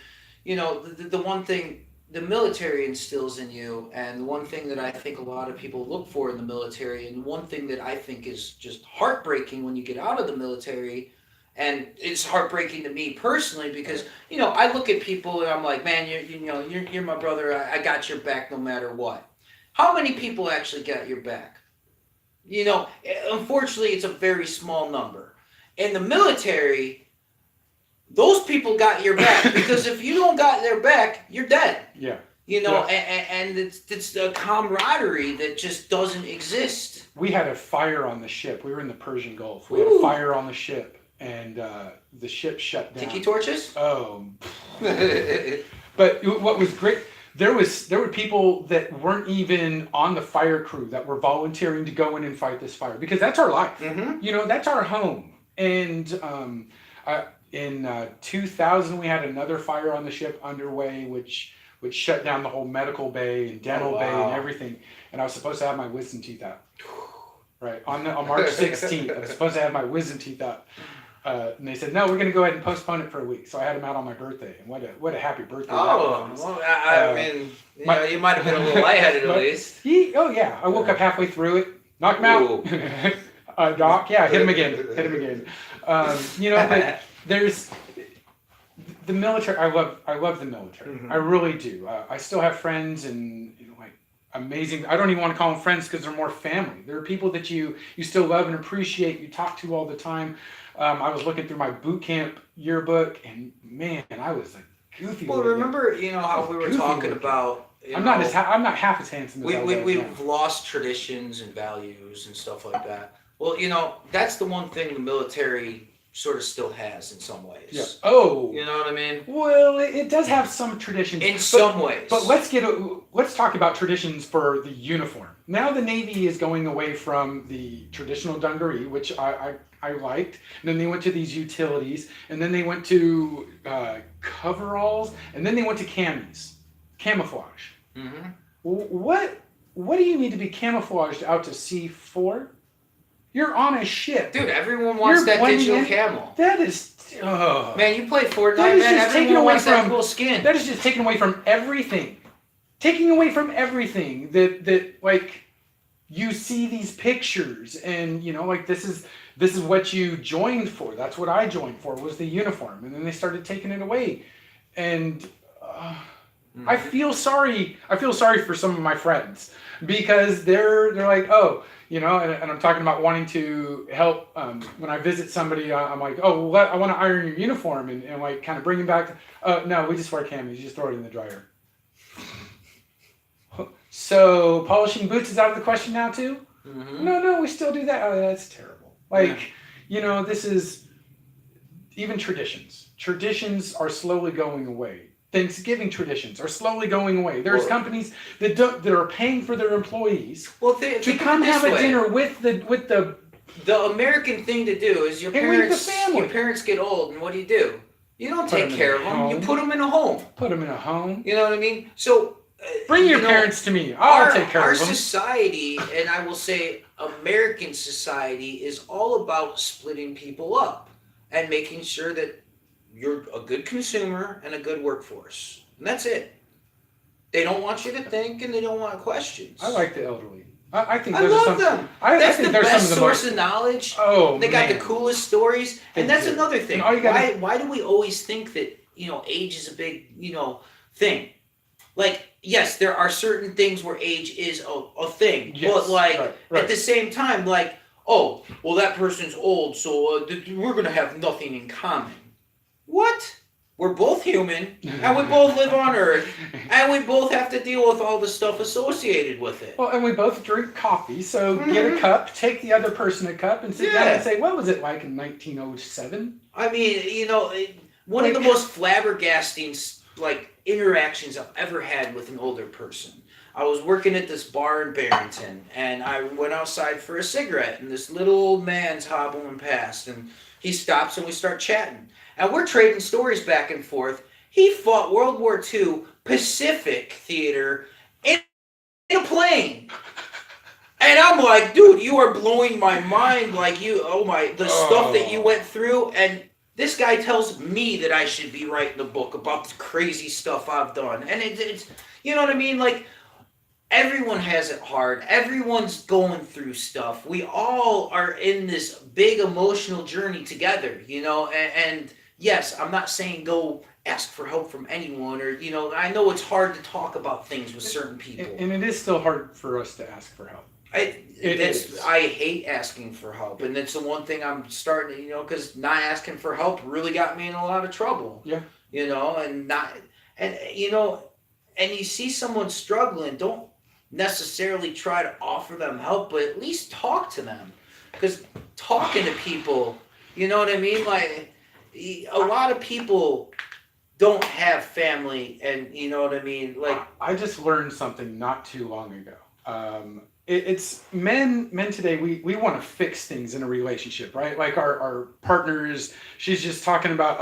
you know, the one thing the military instills in you, and the one thing that I think a lot of people look for in the military, and one thing that I think is just heartbreaking when you get out of the military, and it's heartbreaking to me personally because you know, I look at people and I'm like, man, you're my brother. I got your back no matter what. How many people actually got your back? You know, unfortunately, it's a very small number. In the military, those people got your back because if you don't got their back, you're dead. yeah. You know, Yeah. and it's a camaraderie that just doesn't exist. We had a fire on the ship. We were in the Persian Gulf. We had Ooh. a fire on the ship, and the ship shut down. Tiki torches? Oh, but what was great, there were people that weren't even on the fire crew that were volunteering to go in and fight this fire, because that's our life. Mm-hmm. You know, that's our home. And in 2000, we had another fire on the ship underway, which shut down the whole medical bay and dental bay and everything. And I was supposed to have my wisdom teeth out. Right, on March 16th, I was supposed to have my wisdom teeth out. And they said, no, we're going to go ahead and postpone it for a week. So I had them out on my birthday. And what a happy birthday that Oh, was. well, I mean, you know, you might have been a little lightheaded at least. Oh, yeah. I woke up halfway through it. Knocked him out. Doc, yeah, hit him again. You know, but there's the military. I love the military. I really do. I still have friends, and you know, like amazing. I don't even want to call them friends because they're more family. They're people that you still love and appreciate. You talk to all the time. I was looking through my boot camp yearbook, and man, I was a goofy. Well, remember, you know how we were Goofy talking looking. about. I'm not half as handsome as I was now. We've lost traditions and values and stuff like that. Well, you know, that's the one thing the military sort of still has in some ways. Yeah. Oh. You know what I mean? Well, it does have some traditions. In some ways. But let's talk about traditions for the uniform. Now the Navy is going away from the traditional dungaree, which I liked. And then they went to these utilities, and then they went to coveralls, and then they went to camouflage. Mm-hmm. What do you need to be camouflaged out to sea for? You're on a ship. Dude, everyone wants You're that blending digital in. camo. That is... Man, you play Fortnite, That is man, just taken everyone away wants that from- cool skin. That is just taken away from everything. Taking away from everything that like you see these pictures, and you know, like this is what you joined for. That's what I joined for, was the uniform, and then they started taking it away, and I feel sorry. I feel sorry for some of my friends because they're like, oh, you know, and I'm talking about wanting to help. When I visit somebody, I'm like, oh, well, I want to iron your uniform and like kind of bring them back. No, we just wear camis. You just throw it in the dryer. So polishing boots is out of the question now too? Mm-hmm. No, we still do that. Oh, that's terrible. Like, you know, this is even traditions. Traditions are slowly going away. Thanksgiving traditions are slowly going away. There's companies that are paying for their employees to come have a dinner with the. The American thing to do is your And leave the parents. family. Your parents get old, and what do? You don't Put take 'em in care a of them. home. You put them in a home. Put them in a home. You know what I mean? So Bring your you know, parents to me. I'll take care our of them. society, and I will say American society, is all about splitting people up and making sure that you're a good consumer and a good workforce. And that's it. They don't want you to think, and they don't want questions. I like the elderly. I think I those are love some. them. I That's think the they're best some of the source most. of knowledge. Oh, They got man. the coolest stories, and They that's do. another thing. And all you gotta- Why do we always think that age is a big thing? Like, yes, there are certain things where age is a thing, Yes, but like right. at the same time, like, oh, well, that person's old, so we're gonna have nothing in common. What? We're both human, and we both live on Earth, and we both have to deal with all the stuff associated with it. Well, and we both drink coffee, so get a cup, take the other person a cup, and sit down Yeah. and say, what was it like in 1907? I mean, one of the most flabbergasting interactions I've ever had with an older person. I was working at this bar in Barrington, and I went outside for a cigarette, and this little old man's hobbling past, and he stops, and we start chatting. And we're trading stories back and forth. He fought World War II Pacific Theater in a plane. And I'm like, dude, you are blowing my mind. Like, the stuff that you went through. And this guy tells me that I should be writing a book about the crazy stuff I've done. And it's you know what I mean? Like, everyone has it hard. Everyone's going through stuff. We all are in this big emotional journey together, and yes, I'm not saying go ask for help from anyone, or I know it's hard to talk about things with certain people. And it is still hard for us to ask for help. I hate asking for help, and that's the one thing I'm starting to, because not asking for help really got me in a lot of trouble. Yeah. And you see someone struggling, don't necessarily try to offer them help, but at least talk to them, because talking to people, you know what I mean? Like, a lot of people don't have family, and you know what I mean? Like, I just learned something not too long ago. It's men today, we want to fix things in a relationship, right? Like our partners, she's just talking about,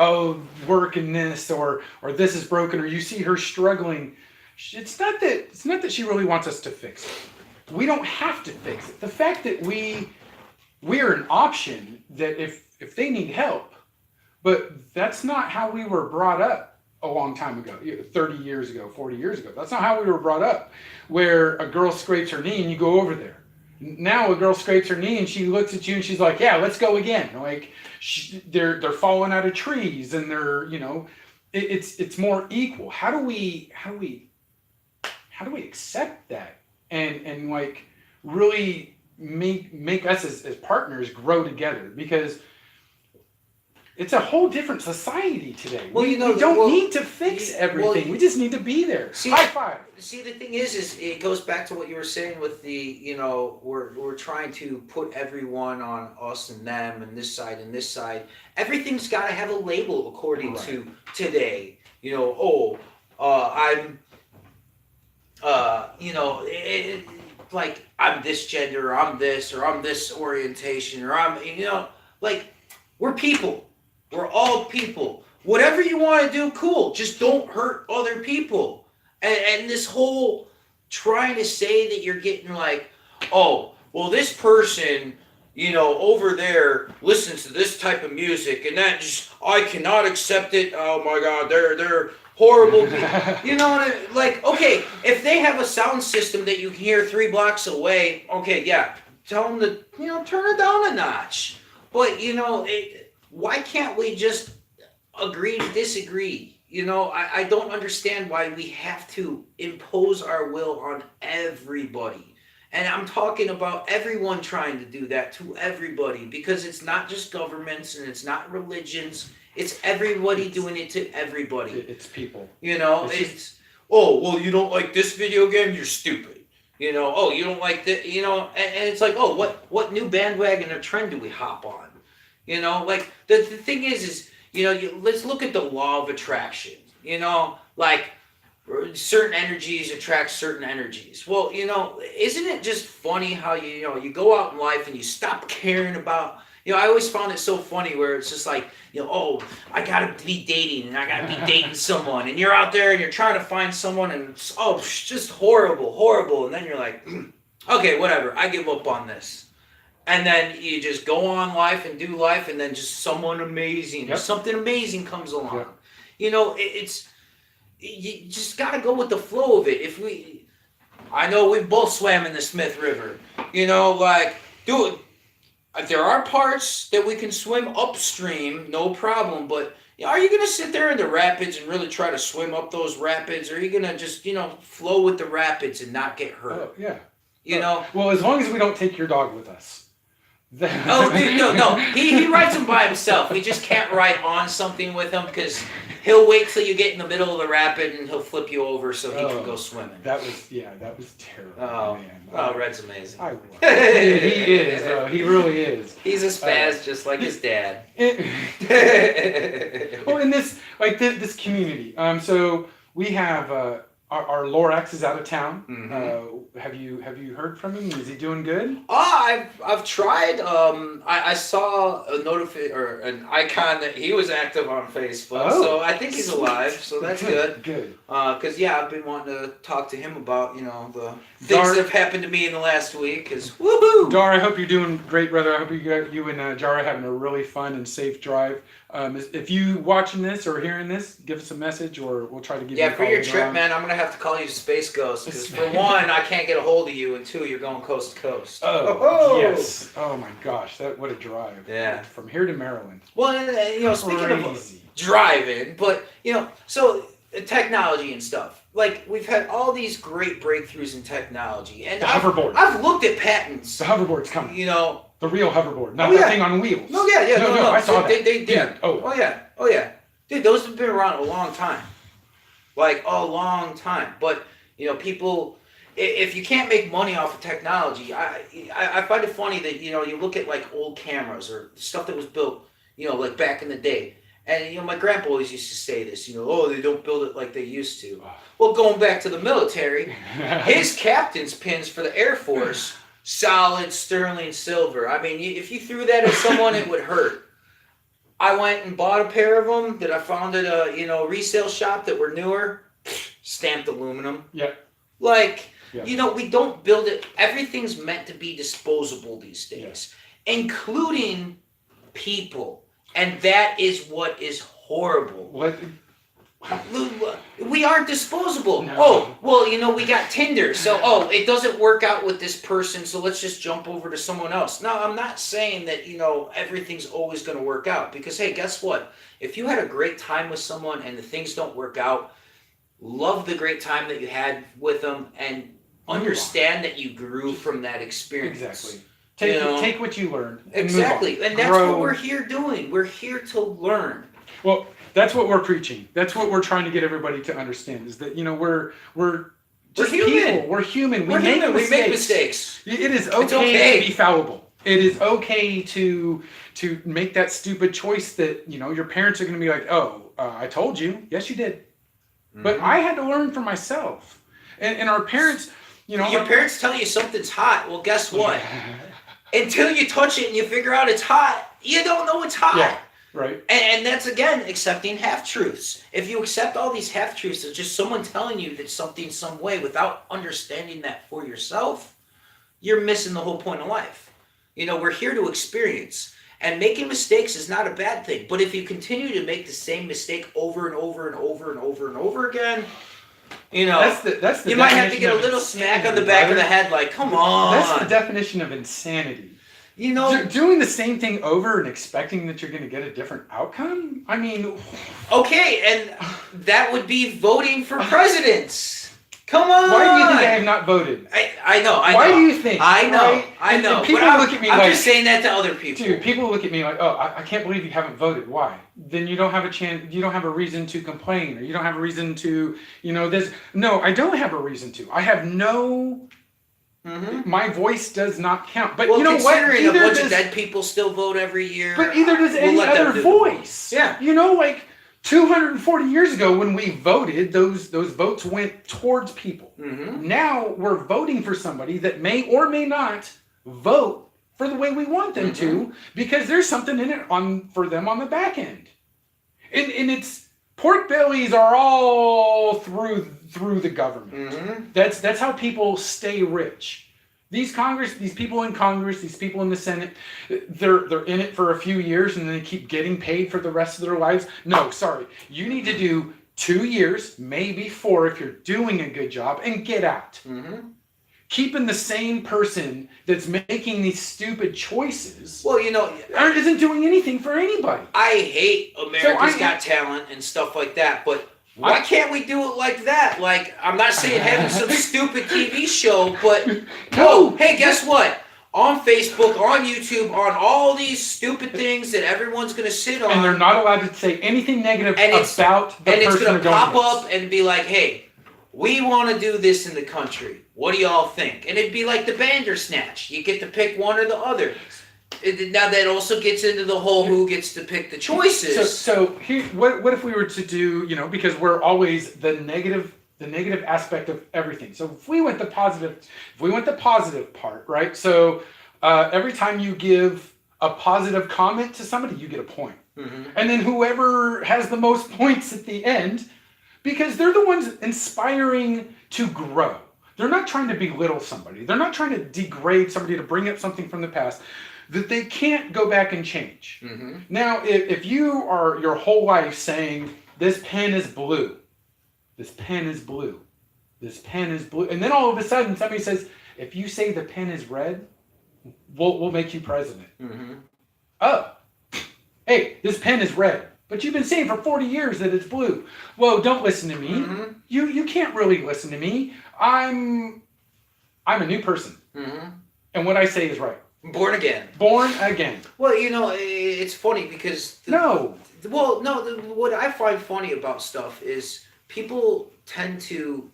work and this, or this is broken, or you see her struggling. It's not that she really wants us to fix it. We don't have to fix it. The fact that we're an option, that if they need help, but that's not how we were brought up a long time ago, 30 years ago, 40 years ago. That's not how we were brought up, where a girl scrapes her knee and you go over there. Now a girl scrapes her knee and she looks at you and she's like, yeah, let's go again. Like, they're falling out of trees, and they're, it's more equal. How do we accept that and like really make us as partners grow together? Because it's a whole different society today. Well, we don't need to fix everything. We just need to be there. High five. See, the thing is it goes back to what you were saying with the, we're trying to put everyone on us and them and this side and this side. Everything's got to have a label according to today. I'm, like, I'm this gender, or I'm this, or I'm this orientation, or I'm, like, we're people. We're all people. Whatever you want to do, cool. Just don't hurt other people. And this whole trying to say that you're getting like, oh, well, this person, over there listens to this type of music, and that just, I cannot accept it. Oh my God, they're horrible people. You know what I mean? Like, okay, if they have a sound system that you can hear 3 blocks away, okay, yeah, tell them to, turn it down a notch. But, why can't we just agree to disagree? I don't understand why we have to impose our will on everybody. And I'm talking about everyone trying to do that to everybody, because it's not just governments and it's not religions. It's everybody doing it to everybody. It's people. It's oh, well, you don't like this video game? You're stupid. Oh, you don't like that? And it's like, oh, what new bandwagon or trend do we hop on? Like, the thing is let's look at the law of attraction. Like, certain energies attract certain energies. Well, isn't it just funny how you go out in life and you stop caring about, I always found it so funny where it's just like, oh, I gotta be dating, and I gotta be dating someone, and you're out there and you're trying to find someone, and it's just horrible, and then you're like, okay, whatever, I give up on this. And then you just go on life and do life, and then just someone amazing, something amazing comes along. Yep. you just got to go with the flow of it. I know we both swam in the Smith River. You know, like, dude, there are parts that we can swim upstream, no problem. But are you gonna sit there in the rapids and really try to swim up those rapids, or are you gonna just flow with the rapids and not get hurt? Oh, yeah. You know. Well, as long as we don't take your dog with us. Oh, dude, no. He rides them by himself. We just can't ride on something with him because he'll wait till you get in the middle of the rapid and he'll flip you over so he can go swimming. That was terrible. Oh, man. Red's amazing. He is. He really is. He's a spaz just like his dad. Well, in this community, so we have our Lorax is out of town. Mm-hmm. Have you heard from him? Is he doing good? I've tried. I saw a or an icon that he was active on Facebook, so I think he's alive. So that's good. Good. Because I've been wanting to talk to him about the things that have happened to me in the last week. Cause woohoo! Dar, I hope you're doing great, brother. I hope you and Jar are having a really fun and safe drive. If you watching this or hearing this, give us a message, or we'll try to give you a call for your later trip, on. man. I'm gonna have to call you Space Ghost because for one, I can't get a hold of you, and two, you're going coast to coast. Oh, yes. Oh my gosh, what a drive. Yeah. From here to Maryland. Well, speaking of driving, but so technology and stuff. Like we've had all these great breakthroughs in technology, and The hoverboard. I've looked at patents. The hoverboard's coming. The real hoverboard, not that thing on wheels. No, yeah. No. I saw that. They did. Yeah. Oh yeah. Dude, those have been around a long time. Like a long time. But people, if you can't make money off of technology, I find it funny that you look at like old cameras or stuff that was built, like back in the day. And my grandpa always used to say this, they don't build it like they used to. Well, going back to the military, his captain's pins for the Air Force, solid sterling silver. I mean, if you threw that at someone, it would hurt. I went and bought a pair of them that I found at a resale shop that were newer, stamped aluminum. Yeah. Like, we don't build it. Everything's meant to be disposable these days, including people. And that is what is horrible. What? We aren't disposable. No. Oh, well, we got Tinder. So, it doesn't work out with this person, so let's just jump over to someone else. Now, I'm not saying that, everything's always going to work out. Because, hey, guess what? If you had a great time with someone and the things don't work out, love the great time that you had with them and understand that you grew from that experience. Exactly. Take what you learned. Exactly. And that's what we're here doing. We're here to learn. Well, that's what we're preaching. That's what we're trying to get everybody to understand is that, we're just human. People. We're human. We make mistakes. It is okay to be fallible. It is okay to make that stupid choice that, your parents are going to be like, I told you. Yes, you did. Mm-hmm. But I had to learn for myself. And our parents, Your parents tell you something's hot. Well, guess what? Until you touch it and you figure out it's hot, you don't know it's hot. Yeah, right. And that's, again, accepting half-truths. If you accept all these half-truths as just someone telling you that something some way without understanding that for yourself, you're missing the whole point of life. We're here to experience. And making mistakes is not a bad thing. But if you continue to make the same mistake over and over and over and over and over again, that's the you might have to get a little smack on the back of the head, like, come on. That's the definition of insanity. Doing the same thing over and expecting that you're going to get a different outcome? I mean... Okay, and that would be voting for presidents. Come on! Why do you think I have not voted? I know. Why do you think? I know. Right? I know. And people look at me I'm just saying that to other people. Dude, people look at me like, I can't believe you haven't voted. Why? Then you don't have a chance. You don't have a reason to complain, or you don't have a reason to, this. No, I don't have a reason to. I have no. Mm-hmm. My voice does not count. But you know what? Considering a bunch of dead people still vote every year. But either does any other voice. Yeah. 240 years ago when we voted, those votes went towards people. Mm-hmm. Now we're voting for somebody that may or may not vote for the way we want them to, because there's something in it for them on the back end. And it's pork bellies are all through the government. Mm-hmm. That's how people stay rich. These people in Congress, these people in the Senate, they're in it for a few years and then they keep getting paid for the rest of their lives. No, sorry. You need to do 2 years, maybe 4 if you're doing a good job, and get out. Mm-hmm. Keeping the same person that's making these stupid choices Well, isn't doing anything for anybody. I hate America's Got Talent and stuff like that, but why can't we do it like that? Like, I'm not saying having some stupid TV show, but hey, guess what? On Facebook, on YouTube, on all these stupid things that everyone's going to sit on. And they're not allowed to say anything negative about the person and it's going to pop this. up and be like, hey, we want to do this in the country. What do y'all think? And it'd be like the Bandersnatch. You get to pick one or the other. Now that also gets into the whole who gets to pick the choices. So here, what if we were to do, because we're always the negative aspect of everything. So if we went the positive part, right? So every time you give a positive comment to somebody, you get a point. Mm-hmm. And then whoever has the most points at the end, because they're the ones inspiring to grow. They're not trying to belittle somebody. They're not trying to degrade somebody to bring up something from the past that they can't go back and change. Mm-hmm. Now, if you are your whole life saying, this pen is blue, this pen is blue, this pen is blue, and then all of a sudden somebody says, if you say the pen is red, we'll make you president. Mm-hmm. Oh, hey, this pen is red. But you've been saying for 40 years that it's blue. Whoa, don't listen to me. Mm-hmm. You can't really listen to me. I'm a new person. Mm-hmm. And what I say is right. Born again. Born again. Well, it's funny because... what I find funny about stuff is people tend to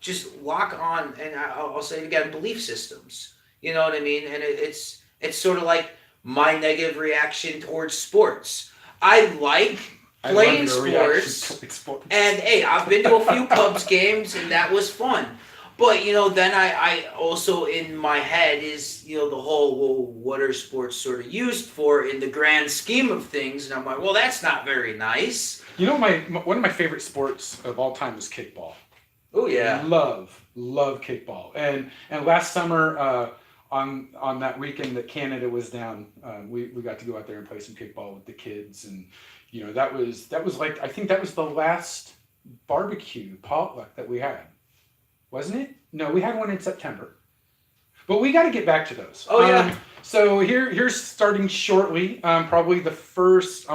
just lock on, and I'll say it again, belief systems. You know what I mean? And it's sort of like my negative reaction towards sports. I like playing sports, and hey, I've been to a few Cubs games, and that was fun. But then I also in my head is the whole, well, what are sports sort of used for in the grand scheme of things? And I'm like, well, that's not very nice. One of my favorite sports of all time is kickball. Oh yeah, love kickball. And last summer on that weekend that Canada was down, we got to go out there and play some kickball with the kids, and that was like, I think that was the last barbecue potluck that we had, wasn't it? No, we had one in September, but we got to get back to those. Oh yeah. So here's starting shortly, probably the first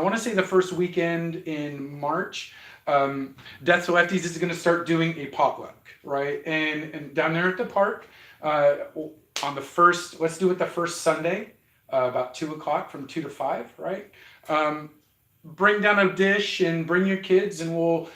weekend in March. Death to Lefties is going to start doing a potluck, right? And down there at the park, on the first, let's do it the first Sunday, about 2:00 from 2 to 5, right? Bring down a dish and bring your kids, and we'll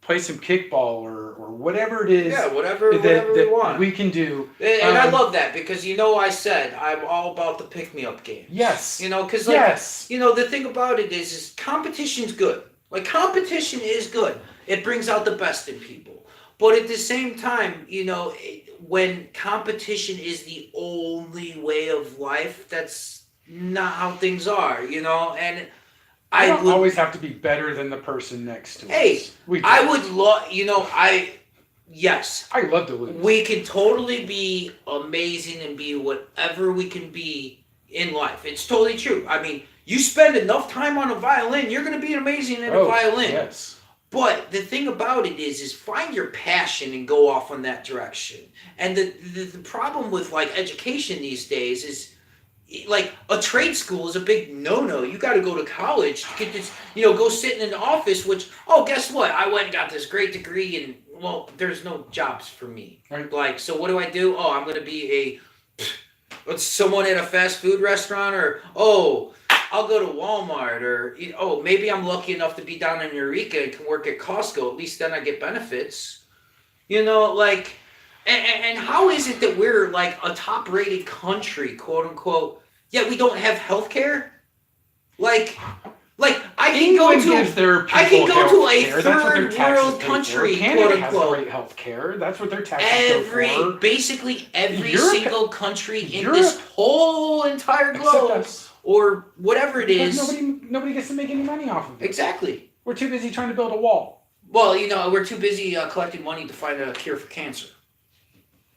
play some kickball or whatever it is. Yeah, whatever we want. We can do. And I love that because I said I'm all about the pick-me-up game. Yes. Because the thing about it is competition's good. Like, competition is good. It brings out the best in people. But at the same time, when competition is the only way of life, that's not how things are, and I don't always have to be better than the person next to us. I would love, yes. I love to lose. We can totally be amazing and be whatever we can be in life. It's totally true. I mean, you spend enough time on a violin, you're going to be amazing at a violin. Yes. But the thing about it is find your passion and go off on that direction. And the problem with education these days is a trade school is a big no-no. You got to go to college. You could just go sit in an office. Which guess what? I went and got this great degree, and there's no jobs for me. Right. So what do? I'm going to be someone at a fast food restaurant, or I'll go to Walmart, or maybe I'm lucky enough to be down in Eureka and can work at Costco. At least then I get benefits. And how is it that we're a top-rated country, quote unquote, yet we don't have health care? I can go to a third world country, quote unquote. Has great health care. That's what their taxes go for. Basically every single country in this whole entire globe, or whatever it is. Nobody gets to make any money off of it. Exactly. We're too busy trying to build a wall. Well, we're too busy collecting money to find a cure for cancer.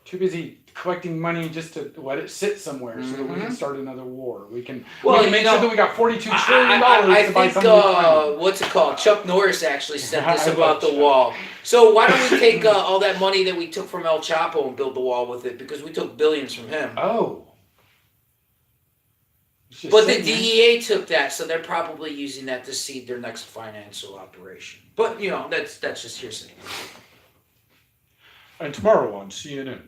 too busy collecting money just to let it sit somewhere so that we can start another war. We can make sure that we got $42 trillion to buy something. What's it called? Chuck Norris actually said this about the wall. So why don't we take all that money that we took from El Chapo and build the wall with it? Because we took billions from him. Oh. But the DEA took that, so they're probably using that to seed their next financial operation. But, you know, that's just hearsay. And tomorrow on CNN.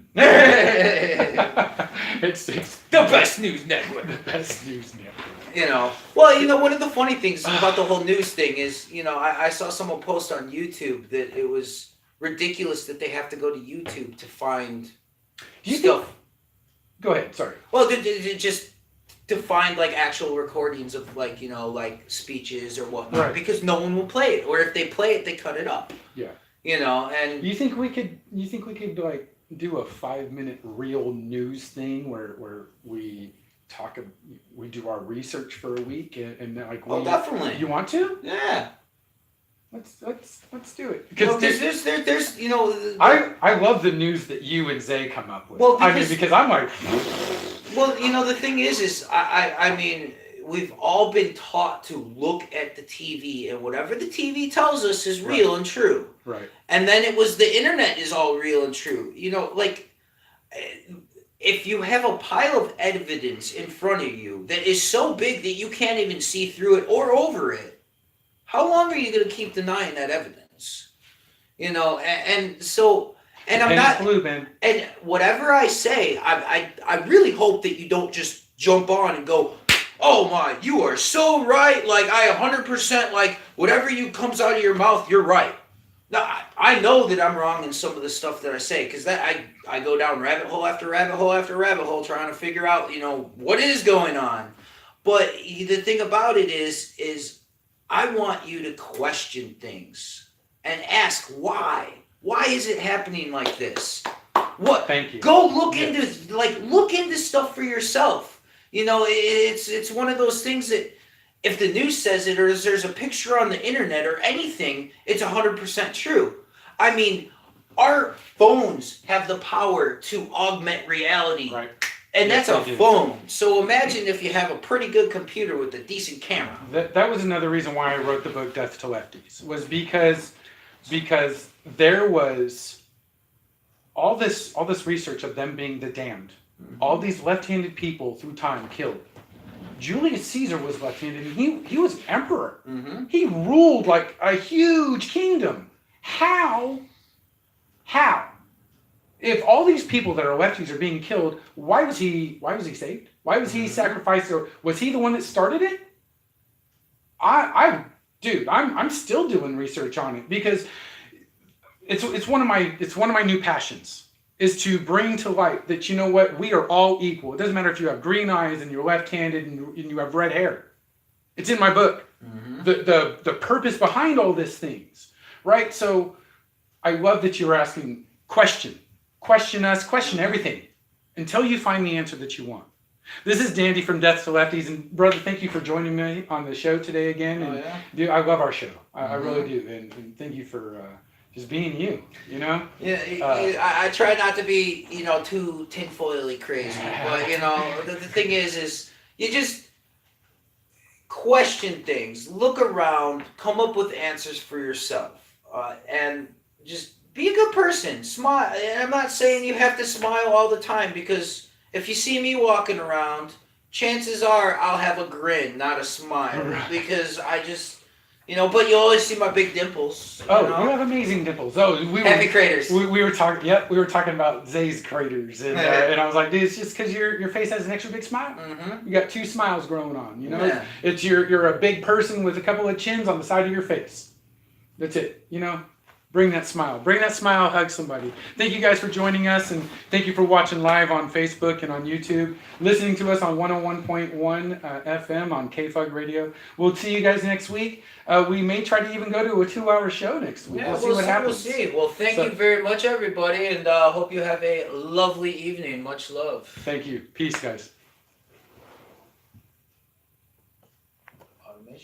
it's the best news network. The best news network. You know, well, you know, one of the funny things about the whole news thing is, you know, I saw someone post on YouTube that it was ridiculous that they have to go to YouTube to find stuff. Go ahead, sorry. Well, just to find like actual recordings of like, you know, like speeches or whatnot, right. Because no one will play it, or if they play it, they cut it up. Yeah. You know, and you think we could like do a 5-minute real news thing where we do our research for a week and like definitely. You want to? Yeah. Let's do it. Because there's you know I love the news that you and Zay come up with. Well, because I'm like, well, you know, the thing is I mean, we've all been taught to look at the TV, and whatever the TV tells us is real and true. Right. And then it was the internet is all real and true. You know, like if you have a pile of evidence in front of you that is so big that you can't even see through it or over it, how long are you going to keep denying that evidence? You know, and so, and I'm not, and whatever I say, I really hope that you don't just jump on and go, oh my, you are so right. Like I 100% like whatever comes out of your mouth, you're right. Now, I know that I'm wrong in some of the stuff that I say, because I go down rabbit hole after rabbit hole after rabbit hole trying to figure out, you know, what is going on. But the thing about it is I want you to question things and ask why. Why is it happening like this? What? Thank you. Go look into stuff for yourself. You know, it's one of those things that if the news says it, or there's a picture on the internet or anything, it's 100% true. I mean, our phones have the power to augment reality. Right. And yes, that's a phone. So imagine if you have a pretty good computer with a decent camera. That was another reason why I wrote the book Death to Lefties, was because there was all this research of them being the damned. Mm-hmm. All these left-handed people through time killed. Julius Caesar was left-handed, and he was emperor. Mm-hmm. He ruled like a huge kingdom. How? If all these people that are lefties are being killed, why was he saved? Why was he sacrificed? Or was he the one that started it? I'm still doing research on it, because it's one of my new passions, is to bring to light that, you know what, we are all equal. It doesn't matter if you have green eyes and you're left-handed and you have red hair. It's in my book. Mm-hmm. The purpose behind all these things, right? So I love that you're asking question us, question everything until you find the answer that you want. This is Dandy from Death to Lefties, and brother, thank you for joining me on the show today again. And dude, I love our show. I really do, and thank you for just being you. You know. Yeah, I try not to be, you know, too tinfoily crazy, but you know, the thing is you just question things, look around, come up with answers for yourself, and just be a good person. Smile. And I'm not saying you have to smile all the time, because if you see me walking around, chances are I'll have a grin, not a smile. Right. Because I just, you know, but you always see my big dimples. You have amazing dimples. Happy craters. We were talking. Yep, we were talking about Zay's craters, and I was like, dude, it's just because your face has an extra big smile. Mm-hmm. You got 2 smiles growing on. You know, it's you're a big person with a couple of chins on the side of your face. That's it. You know. Bring that smile. Hug somebody. Thank you guys for joining us, and thank you for watching live on Facebook and on YouTube, listening to us on 101.1 FM on KFUG Radio. We'll see you guys next week. We may try to even go to a 2-hour show next week. Yeah, we'll see what happens. We'll see. Well, thank you very much, everybody, and hope you have a lovely evening. Much love. Thank you. Peace, guys.